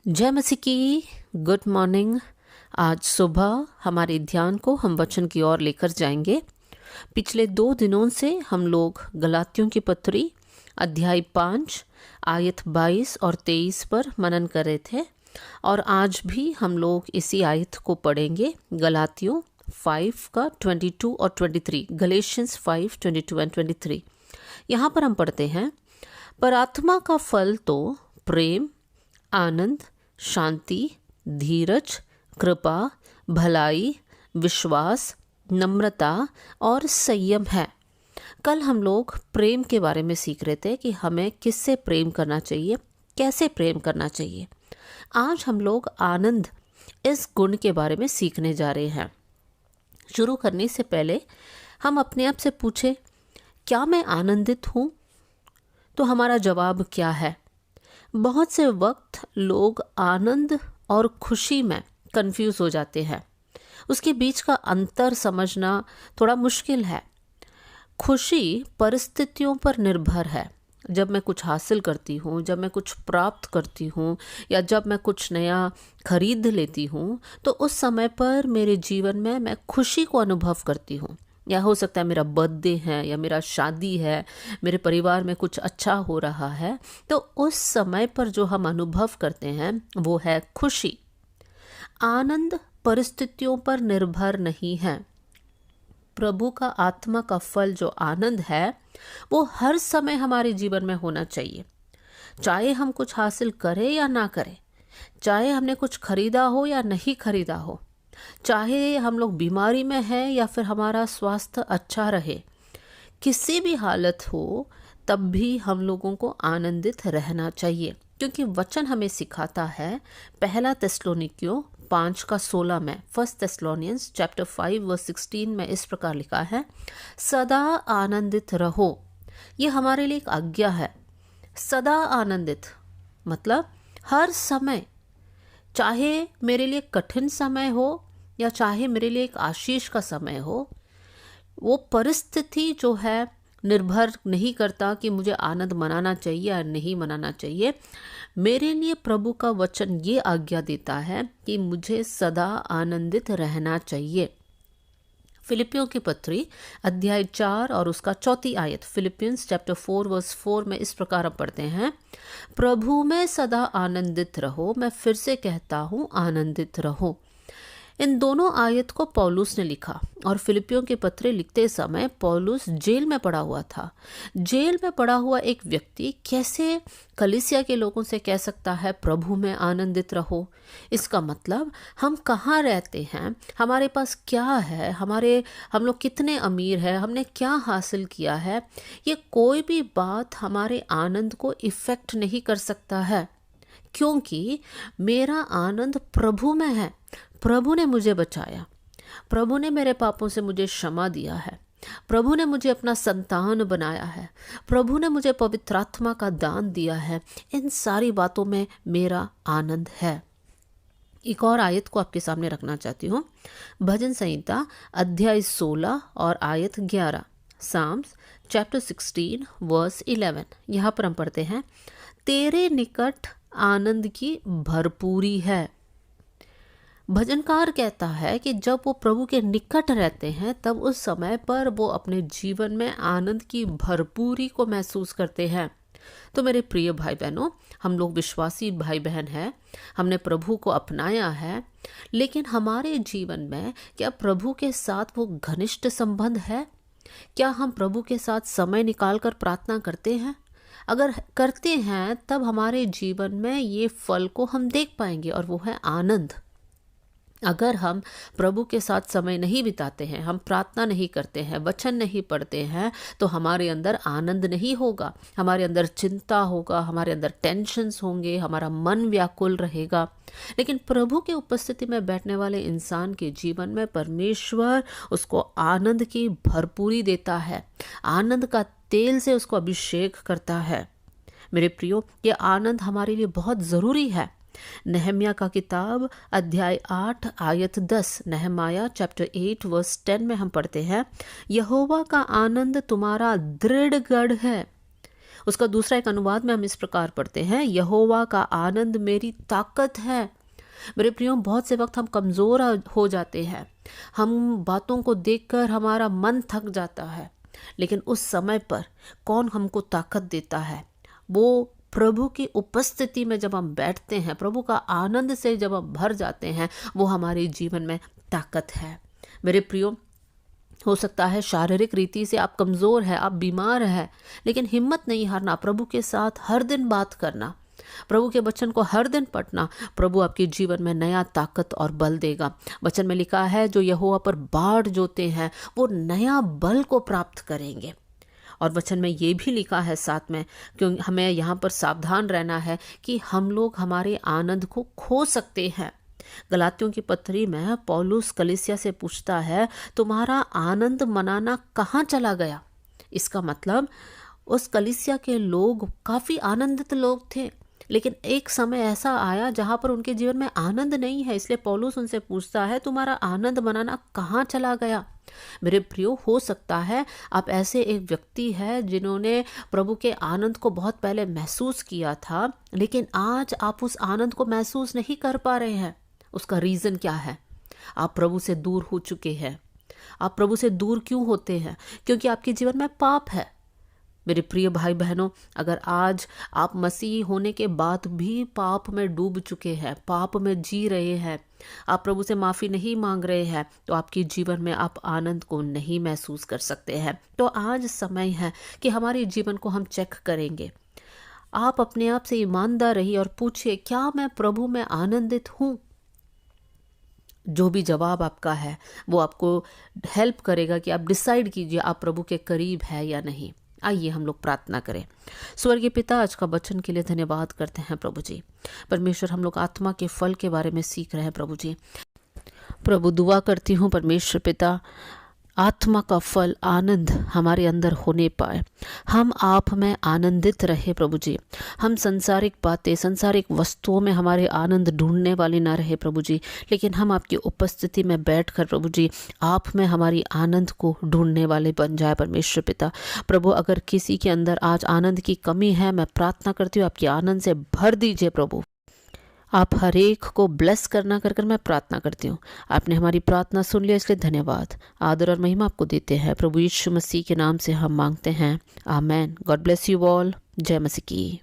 जय मसीह की गुड मॉर्निंग। आज सुबह हमारे ध्यान को हम वचन की ओर लेकर जाएंगे। पिछले 2 दिनों से हम लोग गलातियों की पत्री अध्याय 5 आयत 22 और 23 पर मनन कर रहे थे और आज भी हम लोग इसी आयत को पढ़ेंगे। गलातियों 5 का 22 और 23, गलेशियंस 5, 22 एंड 23। यहाँ पर हम पढ़ते हैं, पर आत्मा का फल तो प्रेम, आनंद, शांति, धीरज, कृपा, भलाई, विश्वास, नम्रता और संयम है। कल हम लोग प्रेम के बारे में सीख रहे थे कि हमें किससे प्रेम करना चाहिए, कैसे प्रेम करना चाहिए। आज हम लोग आनंद, इस गुण के बारे में सीखने जा रहे हैं। शुरू करने से पहले हम अपने आप से पूछे, क्या मैं आनंदित हूँ? तो हमारा जवाब क्या है? बहुत से वक्त लोग आनंद और खुशी में कंफ्यूज हो जाते हैं। उसके बीच का अंतर समझना थोड़ा मुश्किल है। खुशी परिस्थितियों पर निर्भर है। जब मैं कुछ हासिल करती हूँ, जब मैं कुछ प्राप्त करती हूँ या जब मैं कुछ नया खरीद लेती हूँ, तो उस समय पर मेरे जीवन में मैं खुशी को अनुभव करती हूँ। या हो सकता है मेरा बर्थडे है या मेरा शादी है, मेरे परिवार में कुछ अच्छा हो रहा है, तो उस समय पर जो हम अनुभव करते हैं वो है खुशी। आनंद परिस्थितियों पर निर्भर नहीं है। प्रभु का आत्मा का फल जो आनंद है वो हर समय हमारे जीवन में होना चाहिए। चाहे हम कुछ हासिल करें या ना करें, चाहे हमने कुछ खरीदा हो या नहीं खरीदा हो, चाहे हम लोग बीमारी में हैं या फिर हमारा स्वास्थ्य अच्छा रहे, किसी भी हालत हो तब भी हम लोगों को आनंदित रहना चाहिए। क्योंकि वचन हमें सिखाता है, पहला थिस्सलुनीकियों 5 का 16 में, फर्स्ट थिस्सलुनीयंस चैप्टर 5 वर्स 16 में इस प्रकार लिखा है, सदा आनंदित रहो। ये हमारे लिए एक आज्ञा है। सदा आनंदित मतलब हर समय, चाहे मेरे लिए कठिन समय हो या चाहे मेरे लिए एक आशीष का समय हो, वो परिस्थिति जो है निर्भर नहीं करता कि मुझे आनंद मनाना चाहिए या नहीं मनाना चाहिए। मेरे लिए प्रभु का वचन ये आज्ञा देता है कि मुझे सदा आनंदित रहना चाहिए। फिलिपियों की पत्री अध्याय 4 और उसका 4 आयत, फिलिपियंस चैप्टर 4 वर्स 4 में इस प्रकार पढ़ते हैं, प्रभु में सदा आनंदित रहो। मैं फिर से कहता हूँ, आनंदित रहो। इन दोनों आयत को पौलुस ने लिखा और फिलिपियों के पत्र लिखते समय पौलुस जेल में पड़ा हुआ था। जेल में पड़ा हुआ एक व्यक्ति कैसे कलीसिया के लोगों से कह सकता है प्रभु में आनंदित रहो? इसका मतलब हम कहाँ रहते हैं, हमारे पास क्या है, हम लोग कितने अमीर हैं, हमने क्या हासिल किया है, ये कोई भी बात हमारे आनंद को इफेक्ट नहीं कर सकता है। क्योंकि मेरा आनंद प्रभु में है। प्रभु ने मुझे बचाया, प्रभु ने मेरे पापों से मुझे क्षमा दिया है, प्रभु ने मुझे अपना संतान बनाया है, प्रभु ने मुझे पवित्र आत्मा का दान दिया है। इन सारी बातों में मेरा आनंद है। एक और आयत को आपके सामने रखना चाहती हूँ। भजन संहिता अध्याय 16 और आयत 11, साम्स चैप्टर 16 वर्स 11। यहाँ पर हम पढ़ते हैं, तेरे निकट आनंद की भरपूरी है। भजनकार कहता है कि जब वो प्रभु के निकट रहते हैं तब उस समय पर वो अपने जीवन में आनंद की भरपूरी को महसूस करते हैं। तो मेरे प्रिय भाई बहनों, हम लोग विश्वासी भाई बहन हैं, हमने प्रभु को अपनाया है, लेकिन हमारे जीवन में क्या प्रभु के साथ वो घनिष्ठ संबंध है? क्या हम प्रभु के साथ समय निकालकर प्रार्थना करते हैं? अगर करते हैं तब हमारे जीवन में ये फल को हम देख पाएंगे और वो है आनंद। अगर हम प्रभु के साथ समय नहीं बिताते हैं, हम प्रार्थना नहीं करते हैं, वचन नहीं पढ़ते हैं, तो हमारे अंदर आनंद नहीं होगा। हमारे अंदर चिंता होगा, हमारे अंदर टेंशन्स होंगे, हमारा मन व्याकुल रहेगा। लेकिन प्रभु के उपस्थिति में बैठने वाले इंसान के जीवन में परमेश्वर उसको आनंद की भरपूरी देता है, आनंद का तेल से उसको अभिषेक करता है। मेरे प्रियो, ये आनंद हमारे लिए बहुत ज़रूरी है। नहम्याह का किताब अध्याय 8 आयत 10, नहमाया चैप्टर 8 वर्स 10 में हम पढ़ते हैं, यहोवा का आनंद तुम्हारा दृढ़ गढ़ है, उसका दूसरा एक अनुवाद में हम इस प्रकार पढ़ते हैं, यहोवा का आनंद मेरी ताकत है। मेरे प्रियो, बहुत से वक्त हम कमज़ोर हो जाते हैं, हम बातों को देखकर हमारा मन थक जाता है, लेकिन उस समय पर कौन हमको ताकत देता है? वो प्रभु की उपस्थिति में जब हम बैठते हैं, प्रभु का आनंद से जब हम भर जाते हैं, वो हमारे जीवन में ताकत है। मेरे प्रियो, हो सकता है शारीरिक रीति से आप कमज़ोर हैं, आप बीमार हैं, लेकिन हिम्मत नहीं हारना, प्रभु के साथ हर दिन बात करना, प्रभु के वचन को हर दिन पढ़ना, प्रभु आपके जीवन में नया ताकत और बल देगा। वचन में लिखा है, जो यहोवा पर बाढ़ जोते हैं वो नया बल को प्राप्त करेंगे। और वचन में ये भी लिखा है साथ में, क्योंकि हमें यहाँ पर सावधान रहना है कि हम लोग हमारे आनंद को खो सकते हैं। गलातियों की पत्री में पौलुस कलीसिया से पूछता है, तुम्हारा आनंद मनाना कहाँ चला गया? इसका मतलब उस कलीसिया के लोग काफ़ी आनंदित लोग थे, लेकिन एक समय ऐसा आया जहाँ पर उनके जीवन में आनंद नहीं है। इसलिए पौलुस उनसे पूछता है, तुम्हारा आनंद मनाना कहाँ चला गया? मेरे प्रियो, हो सकता है आप ऐसे एक व्यक्ति है जिन्होंने प्रभु के आनंद को बहुत पहले महसूस किया था, लेकिन आज आप उस आनंद को महसूस नहीं कर पा रहे हैं। उसका रीज़न क्या है? आप प्रभु से दूर हो चुके हैं। आप प्रभु से दूर क्यों होते हैं? क्योंकि आपके जीवन में पाप है। मेरे प्रिय भाई बहनों, अगर आज आप मसीह होने के बाद भी पाप में डूब चुके हैं, पाप में जी रहे हैं, आप प्रभु से माफ़ी नहीं मांग रहे हैं, तो आपके जीवन में आप आनंद को नहीं महसूस कर सकते हैं। तो आज समय है कि हमारे जीवन को हम चेक करेंगे। आप अपने आप से ईमानदार रहिए और पूछिए, क्या मैं प्रभु में आनंदित हूँ? जो भी जवाब आपका है वो आपको हेल्प करेगा कि आप डिसाइड कीजिए आप प्रभु के करीब है या नहीं। आइए हम लोग प्रार्थना करें। स्वर्गीय पिता, आज का वचन के लिए धन्यवाद करते हैं प्रभु जी। परमेश्वर, हम लोग आत्मा के फल के बारे में सीख रहे हैं प्रभु जी। प्रभु, दुआ करती हूँ परमेश्वर पिता, आत्मा का फल आनंद हमारे अंदर होने पाए, हम आप में आनंदित रहे प्रभु जी। हम संसारिक बातें, संसारिक वस्तुओं में हमारे आनंद ढूंढने वाले ना रहे प्रभु जी, लेकिन हम आपकी उपस्थिति में बैठकर प्रभु जी आप में हमारी आनंद को ढूंढने वाले बन जाए परमेश्वर पिता। प्रभु, अगर किसी के अंदर आज आनंद की कमी है, मैं प्रार्थना करती हूँ आपकी आनंद से भर दीजिए प्रभु। आप हर एक को ब्लेस करना कर मैं प्रार्थना करती हूँ। आपने हमारी प्रार्थना सुन लिया, इसलिए धन्यवाद। आदर और महिमा आपको देते हैं प्रभु यीशु मसीह के नाम से हम मांगते हैं, amen. God bless you all. जय मसीह की।